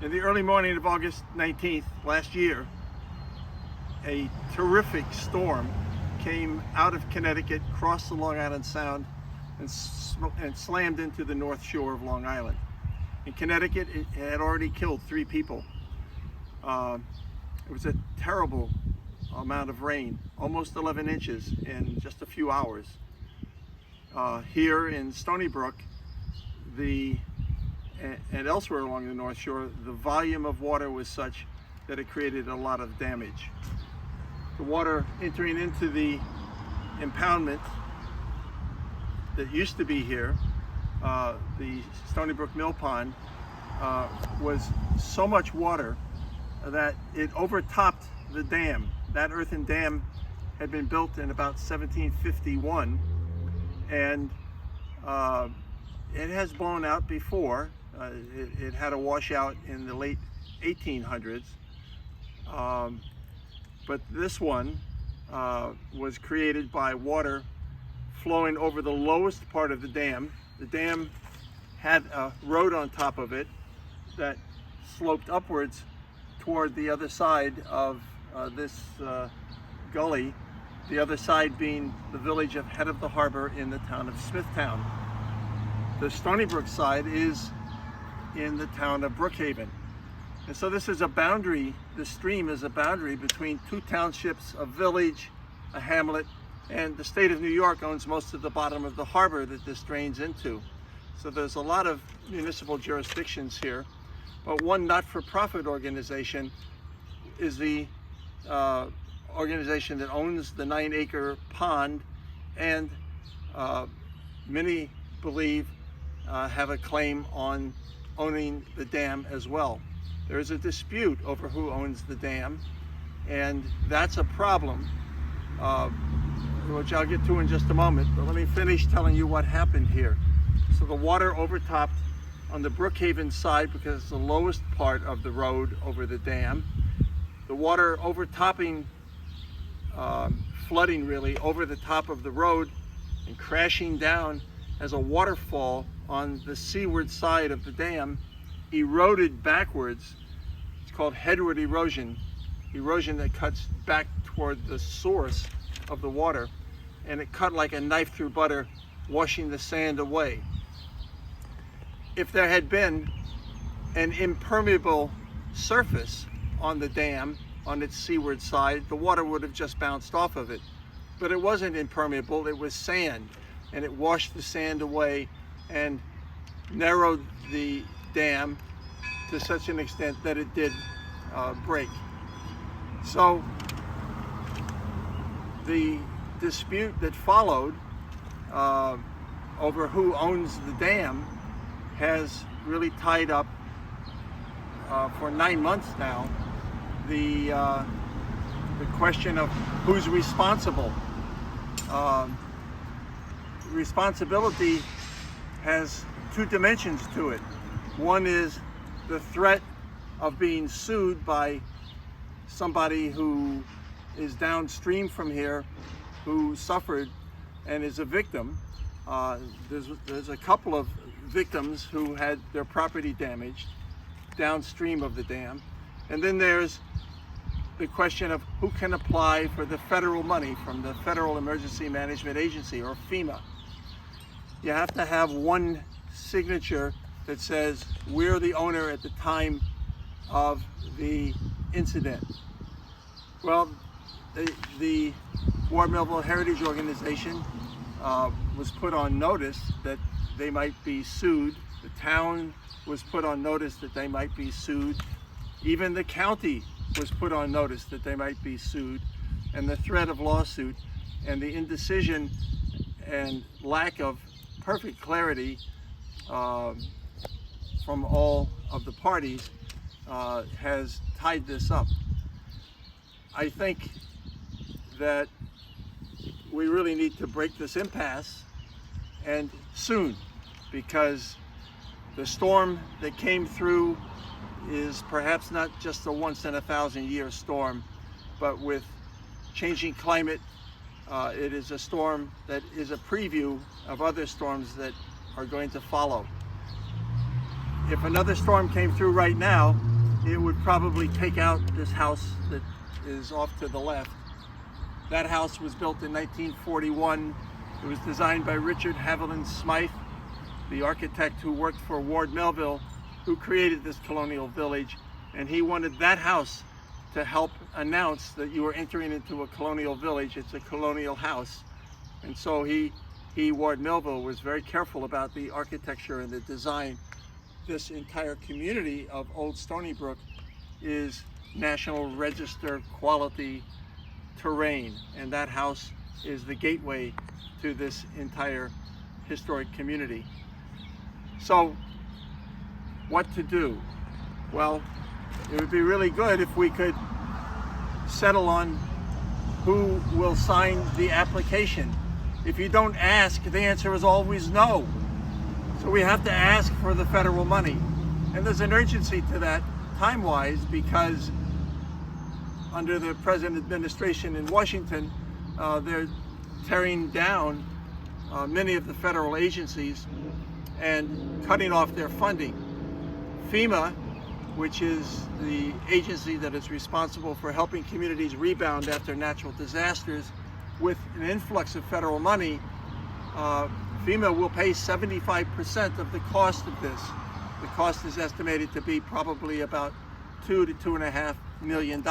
In the early morning of August 19th last year, a terrific storm came out of Connecticut, crossed the Long Island Sound, and slammed into the North Shore of Long Island. In Connecticut, it had already killed 3 people. It was a terrible amount of rain, almost 11 inches in just a few hours. Here in Stony Brook, and elsewhere along the North Shore, the volume of water was such that it created a lot of damage. The water entering into the impoundment that used to be here, the Stony Brook Mill Pond, was so much water that it overtopped the dam. That earthen dam had been built in about 1751, and it has blown out before. It had a washout in the late 1800s, but this one was created by water flowing over the lowest part of the dam. The dam had a road on top of it that sloped upwards toward the other side of this gully, the other side being the village of Head of the Harbor in the town of Smithtown. The Stony Brook side is in the town of Brookhaven. And so this is a boundary, the stream is a boundary between 2 townships, a village, a hamlet, and the state of New York owns most of the bottom of the harbor that this drains into. So there's a lot of municipal jurisdictions here, but one not-for-profit organization is the organization that owns the 9-acre pond, and many believe have a claim on owning the dam as well. There is a dispute over who owns the dam, and that's a problem, which I'll get to in just a moment, but let me finish telling you what happened here. So the water overtopped on the Brookhaven side because it's the lowest part of the road over the dam. The water overtopping, flooding really, over the top of the road and crashing down as a waterfall on the seaward side of the dam, eroded backwards. It's called headward erosion, erosion that cuts back toward the source of the water, and it cut like a knife through butter, washing the sand away. If there had been an impermeable surface on the dam on its seaward side, the water would have just bounced off of it. But it wasn't impermeable, it was sand, and it washed the sand away and narrowed the dam to such an extent that it did break. So the dispute that followed over who owns the dam has really tied up for 9 months now the question of who's responsible. Responsibility has 2 dimensions to it. One is the threat of being sued by somebody who is downstream from here, who suffered and is a victim. There's a couple of victims who had their property damaged downstream of the dam. And then there's the question of who can apply for the federal money from the Federal Emergency Management Agency, or FEMA. You have to have one signature that says we're the owner at the time of the incident. Well, the Ward Melville Heritage Organization was put on notice that they might be sued. The town was put on notice that they might be sued. Even the county was put on notice that they might be sued, and the threat of lawsuit and the indecision and lack of perfect clarity from all of the parties has tied this up. I think that we really need to break this impasse, and soon, because the storm that came through is perhaps not just a once in a 1,000-year storm, but with changing climate, it is a storm that is a preview of other storms that are going to follow. If another storm came through right now, it would probably take out this house that is off to the left. That house was built in 1941. It was designed by Richard Haviland Smythe, the architect who worked for Ward Melville, who created this colonial village, and he wanted that house to help announce that you were entering into a colonial village. It's a colonial house. And so Ward Melville, was very careful about the architecture and the design. This entire community of Old Stony Brook is National Register quality terrain, and that house is the gateway to this entire historic community. So what to do? Well, it would be really good if we could settle on who will sign the application. If you don't ask, the answer is always no. So we have to ask for the federal money. And there's an urgency to that time-wise, because under the present administration in Washington, they're tearing down many of the federal agencies and cutting off their funding. FEMA, which is the agency that is responsible for helping communities rebound after natural disasters, with an influx of federal money, FEMA will pay 75% of the cost of this. The cost is estimated to be probably about $2 to $2.5 million.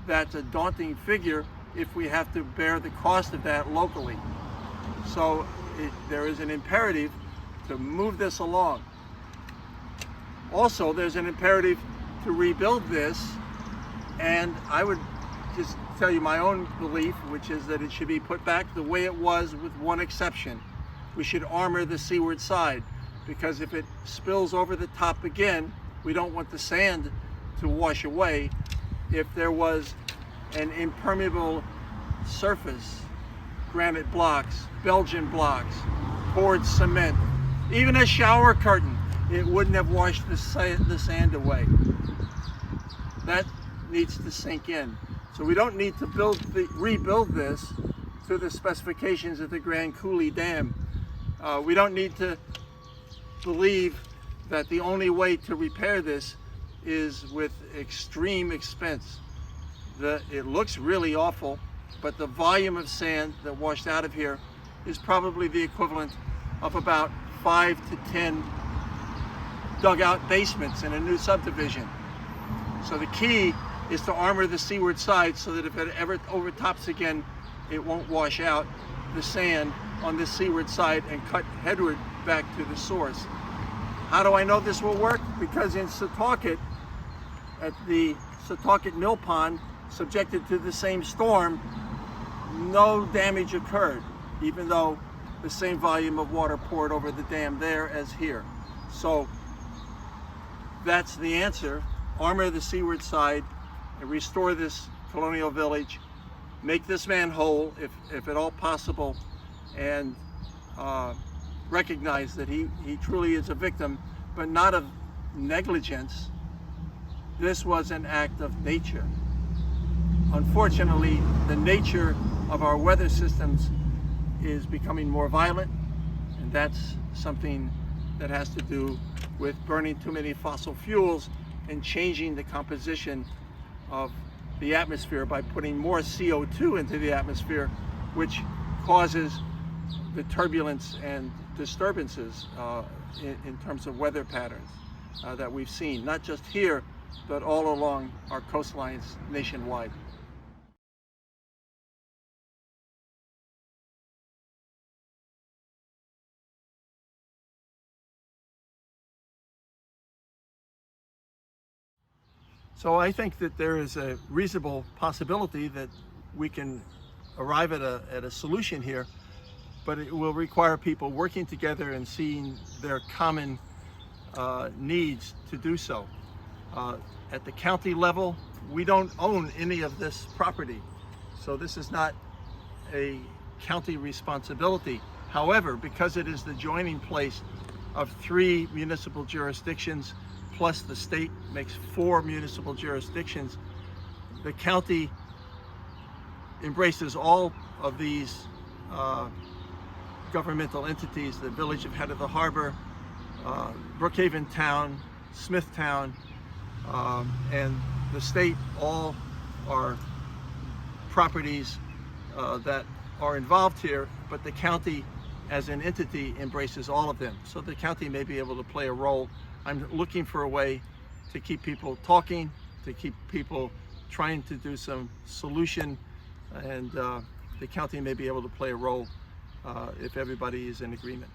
That's a daunting figure if we have to bear the cost of that locally. So there is an imperative to move this along. Also, there's an imperative to rebuild this, and I would just tell you my own belief, which is that it should be put back the way it was, with one exception. We should armor the seaward side, because if it spills over the top again, we don't want the sand to wash away. If there was an impermeable surface, granite blocks, Belgian blocks, poured cement, even a shower curtain, it wouldn't have washed the sand away. That needs to sink in. So we don't need to rebuild this to the specifications of the Grand Coulee Dam. We don't need to believe that the only way to repair this is with extreme expense. It looks really awful, but the volume of sand that washed out of here is probably the equivalent of about 5 to 10 dugout basements in a new subdivision. So the key is to armor the seaward side so that if it ever overtops again, it won't wash out the sand on the seaward side and cut headward back to the source. How do I know this will work? Because in Setauket, at the Setauket Mill Pond, subjected to the same storm, no damage occurred, even though the same volume of water poured over the dam there as here. So that's the answer. Armor the seaward side and restore this colonial village, make this man whole if at all possible, and recognize that he truly is a victim, but not of negligence. This was an act of nature. Unfortunately, the nature of our weather systems is becoming more violent, and that's something that has to do with burning too many fossil fuels and changing the composition of the atmosphere by putting more CO2 into the atmosphere, which causes the turbulence and disturbances in terms of weather patterns that we've seen, not just here, but all along our coastlines nationwide. So I think that there is a reasonable possibility that we can arrive at a solution here, but it will require people working together and seeing their common needs to do so. At the county level, we don't own any of this property, so this is not a county responsibility. However, because it is the joining place of 3 municipal jurisdictions, plus the state makes 4 municipal jurisdictions, the county embraces all of these governmental entities: the Village of Head of the Harbor, Brookhaven Town, Smithtown, and the state all are properties that are involved here, but the county as an entity embraces all of them. So the county may be able to play a role. I'm looking for a way to keep people talking, to keep people trying to do some solution, and the county may be able to play a role if everybody is in agreement.